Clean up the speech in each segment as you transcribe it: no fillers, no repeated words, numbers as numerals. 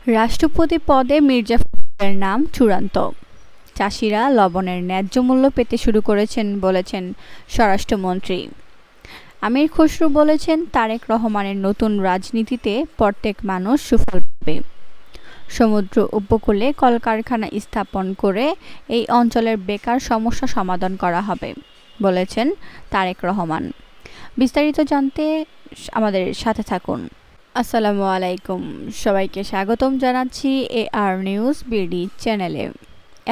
রাষ্ট্রপতি পদে মির্জা ফখরুলের নাম চূড়ান্ত। চাষিরা লবণের ন্যায্য মূল্য পেতে শুরু করেছেন বলেছেন স্বরাষ্ট্রমন্ত্রী আমির খসরু বলেছেন, তারেক রহমানের নতুন রাজনীতিতে প্রত্যেক মানুষ সুফল পাবে। সমুদ্র উপকূলে কলকারখানা স্থাপন করে এই অঞ্চলের বেকার সমস্যা সমাধান করা হবে বলেছেন তারেক রহমান। বিস্তারিত জানতে আমাদের সাথে থাকুন। আসসালামু আলাইকুম, সবাইকে স্বাগতম জানাচ্ছি AR নিউজ বিডি চ্যানেলে।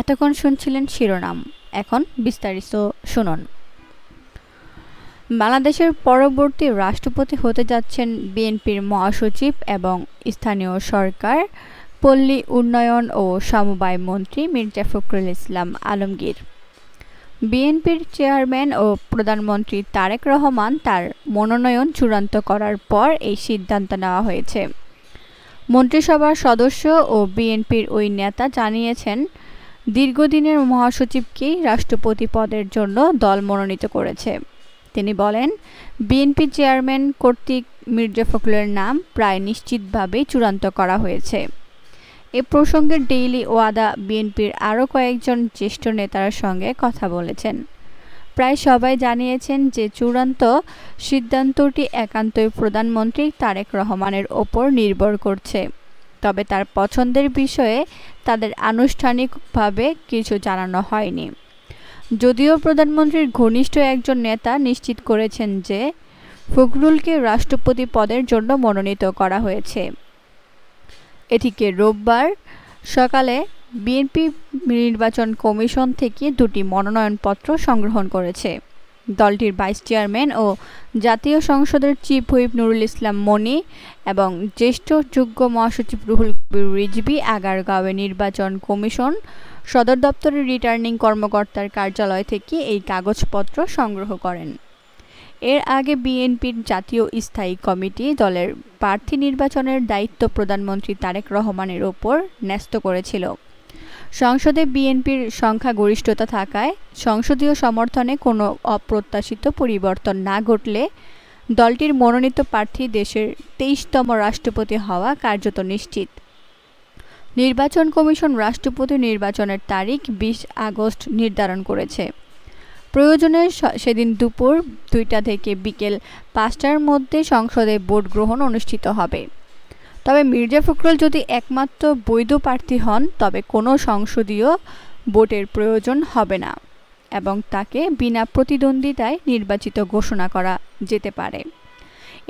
এতক্ষণ শুনছিলেন শিরোনাম, এখন বিস্তারিত শুনুন। বাংলাদেশের পরবর্তী রাষ্ট্রপতি হতে যাচ্ছেন বিএনপির মহাসচিব এবং স্থানীয় সরকার, পল্লী উন্নয়ন ও সমবায় মন্ত্রী মির্জা ফখরুল ইসলাম আলমগীর। বিএনপির চেয়ারম্যান ও প্রধানমন্ত্রী তারেক রহমান তার মনোনয়ন চূড়ান্ত করার পর এই সিদ্ধান্ত নেওয়া হয়েছে। মন্ত্রিসভার সদস্য ও বিএনপির ওই নেতা জানিয়েছেন, দীর্ঘদিনের মহাসচিবকেই রাষ্ট্রপতি পদের জন্য দল মনোনীত করেছে। তিনি বলেন, বিএনপি চেয়ারম্যান কর্তৃক মির্জা ফখরুলের নাম প্রায় নিশ্চিতভাবেই চূড়ান্ত করা হয়েছে। এ প্রসঙ্গে ডেইলি ওয়াদা বিএনপির আরও কয়েকজন জ্যেষ্ঠ নেতার সঙ্গে কথা বলেছেন। প্রায় সবাই জানিয়েছেন যে চূড়ান্ত সিদ্ধান্তটি একান্তই প্রধানমন্ত্রী তারেক রহমানের ওপর নির্ভর করছে। তবে তার পছন্দের বিষয়ে তাদের আনুষ্ঠানিকভাবে কিছু জানানো হয়নি। যদিও প্রধানমন্ত্রীর ঘনিষ্ঠ একজন নেতা নিশ্চিত করেছেন যে ফখরুলকে রাষ্ট্রপতি পদের জন্য মনোনীত করা হয়েছে। এদিকে রোববার সকালে বিএনপি নির্বাচন কমিশন থেকে দুটি মনোনয়নপত্র সংগ্রহণ করেছে। দলটির ভাইস চেয়ারম্যান ও জাতীয় সংসদের চিফ হুইপ নুরুল ইসলাম মনি এবং জ্যেষ্ঠ যুগ্ম মহাসচিব রুহুল কবির রিজভী আগারগাঁওয়ে নির্বাচন কমিশন সদর দপ্তরের রিটার্নিং কর্মকর্তার কার্যালয় থেকে এই কাগজপত্র সংগ্রহ করেন। এর আগে বিএনপির জাতীয় স্থায়ী কমিটি দলের প্রার্থী নির্বাচনের দায়িত্ব প্রধানমন্ত্রী তারেক রহমানের ওপর ন্যস্ত করেছিল। সংসদে বিএনপির সংখ্যাগরিষ্ঠতা থাকায় সংসদীয় সমর্থনে কোনো অপ্রত্যাশিত পরিবর্তন না ঘটলে দলটির মনোনীত প্রার্থী দেশের 23তম রাষ্ট্রপতি হওয়া কার্যত নিশ্চিত। নির্বাচন কমিশন রাষ্ট্রপতি নির্বাচনের তারিখ 20 আগস্ট নির্ধারণ করেছে। প্রয়োজনে সেদিন দুপুর 2টা থেকে বিকেল 5টার মধ্যে সংসদে ভোট গ্রহণ অনুষ্ঠিত হবে। তবে মির্জা ফখরুল যদি একমাত্র বৈধ প্রার্থী হন তবে কোনো সংসদীয় ভোটের প্রয়োজন হবে না এবং তাকে বিনা প্রতিদ্বন্দ্বিতায় নির্বাচিত ঘোষণা করা যেতে পারে।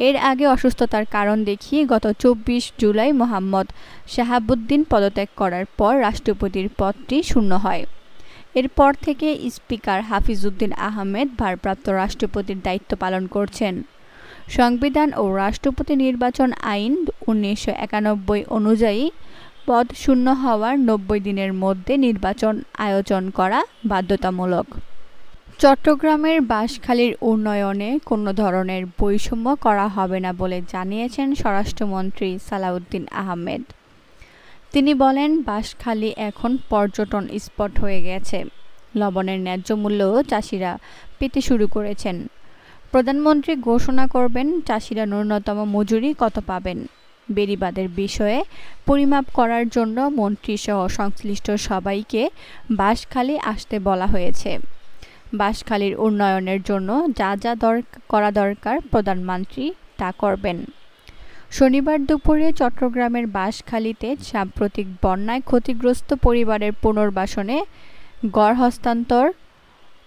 এর আগে অসুস্থতার কারণ দেখিয়ে গত 24 জুলাই মোহাম্মদ শাহাবুদ্দিন পদত্যাগ করার পর রাষ্ট্রপতির পদটি শূন্য হয়। এরপর থেকে স্পিকার হাফিজউদ্দিন আহমেদ ভারপ্রাপ্ত রাষ্ট্রপতির দায়িত্ব পালন করছেন। সংবিধান ও রাষ্ট্রপতি নির্বাচন আইন 1991 অনুযায়ী পদ শূন্য হওয়ার 90 দিনের মধ্যে নির্বাচন আয়োজন করা বাধ্যতামূলক। চট্টগ্রামের বাঁশখালীর উন্নয়নে কোনো ধরনের বৈষম্য করা হবে না বলে জানিয়েছেন স্বরাষ্ট্রমন্ত্রী সালাউদ্দিন আহমেদ। তিনি বলেন, বাঁশখালী এখন পর্যটন স্পট হয়ে গেছে। লবণের ন্যায্য মূল্যও চাষিরা পেতে শুরু করেছেন। প্রধানমন্ত্রী ঘোষণা করবেন চাষিরা ন্যূনতম মজুরি কত পাবেন। বেড়িবাঁধের বিষয়ে পরিমাপ করার জন্য মন্ত্রীসহ সংশ্লিষ্ট সবাইকে বাঁশখালী আসতে বলা হয়েছে। বাঁশখালীর উন্নয়নের জন্য যা যা করা দরকার প্রধানমন্ত্রী তা করবেন। শনিবার দুপুরে চট্টগ্রামের বাঁশখালীতে সাম্প্রতিক বন্যায় ক্ষতিগ্রস্ত পরিবারের পুনর্বাসনে গড় হস্তান্তর,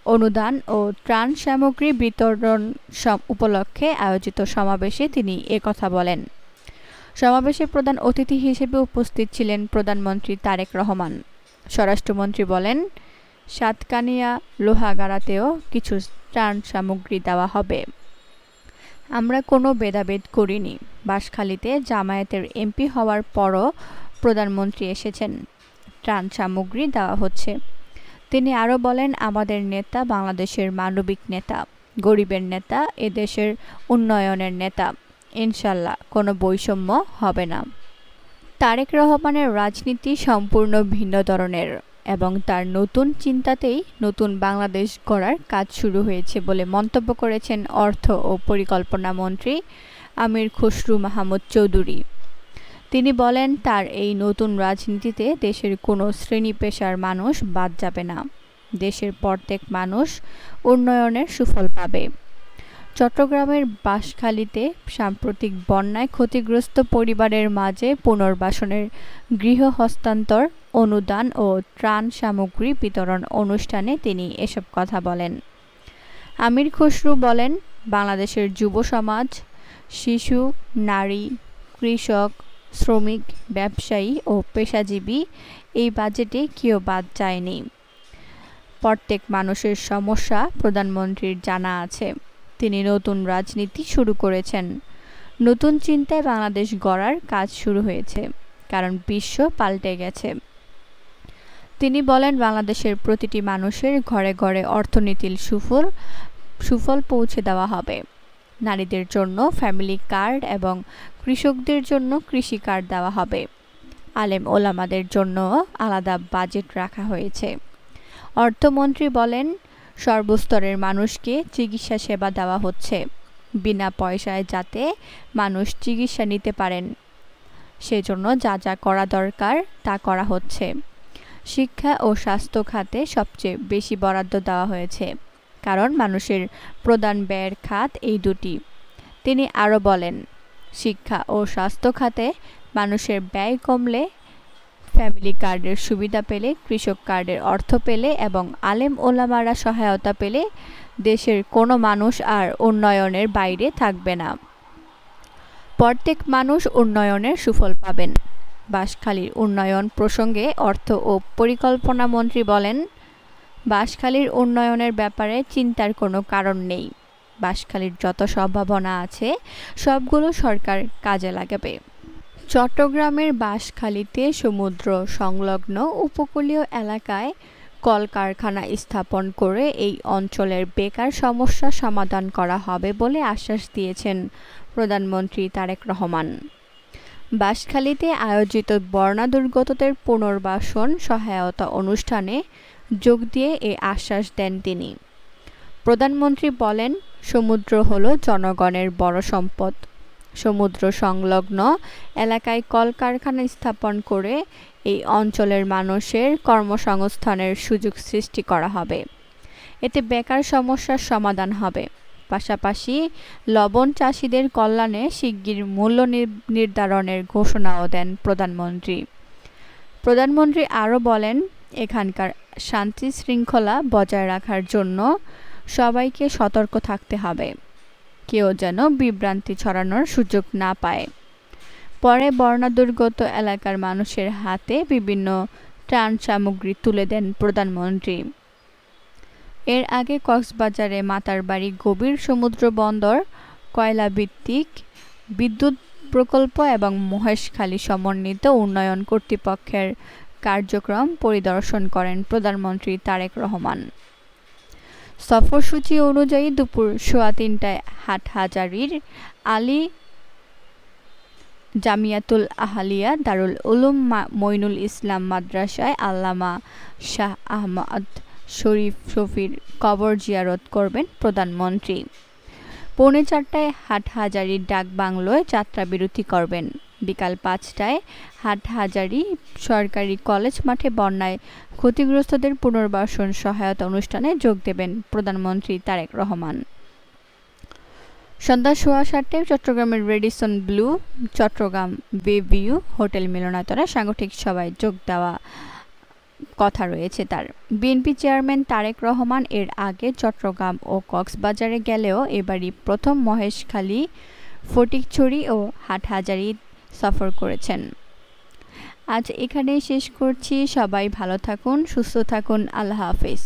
অনুদান ও ত্রাণ সামগ্রী বিতরণ উপলক্ষে আয়োজিত সমাবেশে তিনি একথা বলেন। সমাবেশে প্রধান অতিথি হিসেবে উপস্থিত ছিলেন প্রধানমন্ত্রী তারেক রহমান। স্বরাষ্ট্রমন্ত্রী বলেন, সাতকানিয়া লোহাগাড়াতেও কিছু ত্রাণ সামগ্রী দেওয়া হবে। আমরা কোনো ভেদাভেদ করিনি। বাঁশখালীতে জামায়াতের এমপি হওয়ার পরও প্রধানমন্ত্রী এসেছেন, ত্রাণ সামগ্রী দেওয়া হচ্ছে। তিনি আরও বলেন, আমাদের নেতা বাংলাদেশের মানবিক নেতা, গরিবের নেতা, এদেশের উন্নয়নের নেতা। ইনশাল্লাহ কোনো বৈষম্য হবে না। তারেক রহমানের রাজনীতি সম্পূর্ণ ভিন্ন ধরনের এবং তার নতুন চিন্তাতেই নতুন বাংলাদেশ গড়ার কাজ শুরু হয়েছে বলে মন্তব্য করেছেন অর্থ ও পরিকল্পনা মন্ত্রী আমির খসরু মাহমুদ চৌধুরী। তিনি বলেন, তার এই নতুন রাজনীতিতে দেশের কোনো শ্রেণী পেশার মানুষ বাদ যাবে না। দেশের প্রত্যেক মানুষ উন্নয়নের সুফল পাবে। চট্টগ্রামের বাঁশখালীতে সাম্প্রতিক বন্যায় ক্ষতিগ্রস্ত পরিবারের মাঝে পুনর্বাসনের গৃহ হস্তান্তর, অনুদান ও ত্রাণ সামগ্রী বিতরণ অনুষ্ঠানে তিনি এসব কথা বলেন। আমির খসরু বলেন, বাংলাদেশের যুব সমাজ, শিশু, নারী, কৃষক, শ্রমিক, ব্যবসায়ী ও পেশাজীবী এই বাজেটে কেউ বাদ যায়নি। প্রত্যেক মানুষের সমস্যা প্রধানমন্ত্রীর জানা আছে। তিনি নতুন রাজনীতি শুরু করেছেন। নতুন চিন্তায় বাংলাদেশ গড়ার কাজ শুরু হয়েছে, কারণ বিশ্ব পাল্টে গেছে। তিনি বলেন, বাংলাদেশের প্রতিটি মানুষের ঘরে ঘরে অর্থনীতির সুফল পৌঁছে দেওয়া হবে। নারীদের জন্য ফ্যামিলি কার্ড এবং কৃষকদের জন্য কৃষি কার্ড দেওয়া হবে। আলেম ওলামাদের জন্য আলাদা বাজেট রাখা হয়েছে। অর্থমন্ত্রী বলেন, সর্বস্তরের মানুষকে চিকিৎসা সেবা দেওয়া হচ্ছে, বিনা পয়সায় যাতে মানুষ চিকিৎসা নিতে পারেন সেজন্য যা যা করা দরকার তা করা হচ্ছে। শিক্ষা ও স্বাস্থ্য খাতে সবচেয়ে বেশি বরাদ্দ দেওয়া হয়েছে, কারণ মানুষের প্রধান ব্যয়ের খাত এই দুটি। তিনি আরও বলেন, শিক্ষা ও স্বাস্থ্য খাতে মানুষের ব্যয় কমলে, ফ্যামিলি কার্ডের সুবিধা পেলে, কৃষক কার্ডের অর্থ পেলে এবং আলেম ওলামারা সহায়তা পেলে দেশের কোনো মানুষ আর উন্নয়নের বাইরে থাকবে না। প্রত্যেক মানুষ উন্নয়নের সুফল পাবেন। বাঁশখালীর উন্নয়ন প্রসঙ্গে অর্থ ও পরিকল্পনা মন্ত্রী বলেন, বাঁশখালীর উন্নয়নের ব্যাপারে চিন্তার কোনো কারণ নেই। বাঁশখালীর যত সম্ভাবনা আছে সবগুলো সরকার কাজে লাগাবে। চট্টগ্রামের বাঁশখালীতে সমুদ্র সংলগ্ন উপকূলীয় এলাকায় কলকারখানা স্থাপন করে এই অঞ্চলের বেকার সমস্যা সমাধান করা হবে বলে আশ্বাস দিয়েছেন প্রধানমন্ত্রী তারেক রহমান। বাঁশখালীতে আয়োজিত বন্যা দুর্গতদের পুনর্বাসন সহায়তা অনুষ্ঠানে যোগ দিয়ে এ আশ্বাস দেন তিনি। প্রধানমন্ত্রী বলেন, সমুদ্র হলো জনগণের বড় সম্পদ। সমুদ্র সংলগ্ন এলাকায় কলকারখানা স্থাপন করে এই অঞ্চলের মানুষের কর্মসংস্থানের সুযোগ সৃষ্টি করা হবে। এতে বেকার সমস্যার সমাধান হবে। পাশাপাশি লবণ চাষিদের কল্যাণে শিগগির মূল্য নির্ধারণের ঘোষণাও দেন প্রধানমন্ত্রী। প্রধানমন্ত্রী আরও বলেন, এখানকার শান্তি শৃঙ্খলা বজায় রাখার জন্য সবাইকে সতর্ক থাকতে হবে। কেউ যেন বিভ্রান্তি ছড়ানোর সুযোগ না পায়। পরে বন্যা দুর্গত এলাকার মানুষের হাতে বিভিন্ন ত্রাণ সামগ্রী তুলে দেন প্রধানমন্ত্রী। এর আগে কক্সবাজারে মাতারবাড়ি গভীর সমুদ্র বন্দর, কয়লা ভিত্তিক বিদ্যুৎ প্রকল্প এবং মহেশখালী সমন্বিত উন্নয়ন কর্তৃপক্ষের কার্যক্রম পরিদর্শন করেন প্রধানমন্ত্রী তারেক রহমান। সফরসূচি অনুযায়ী দুপুর 3:15টায় হাটহাজারীর আলী জামিয়াতুল আহলিয়া দারুল উলুম মঈনুল ইসলাম মাদ্রাসায় আল্লামা শাহ আহমদ শরীফ শফির কবর জিয়ারত করবেন প্রধানমন্ত্রী। 4:45টায় হাটহাজারীর ডাকবাংলোয় যাত্রাবিরতি করবেন। বিকাল 5টায় হাটহাজারী সরকারি কলেজ মাঠে বন্যায় ক্ষতিগ্রস্তদের পুনর্বাসন সহায়তা অনুষ্ঠানে যোগ দেবেন প্রধানমন্ত্রী তারেক রহমান। সন্ধ্যা 7:15টায় চট্টগ্রামের Radisson Blu Chattogram bay view hotel মিলনায়তনে সাংগঠনিক সভায় যোগ দেওয়া কথা রয়েছে তার। বিএনপি চেয়ারম্যান তারেক রহমান এর আগে চট্টগ্রাম ও কক্সবাজারে গেলেও এবারই প্রথম মহেশখালী, ফটিকছড়ি ও হাটহাজারী সফর করেছেন। আজ এখানেই শেষ করছি। সবাই ভালো থাকুন, সুস্থ থাকুন। আল্লাহ হাফেজ।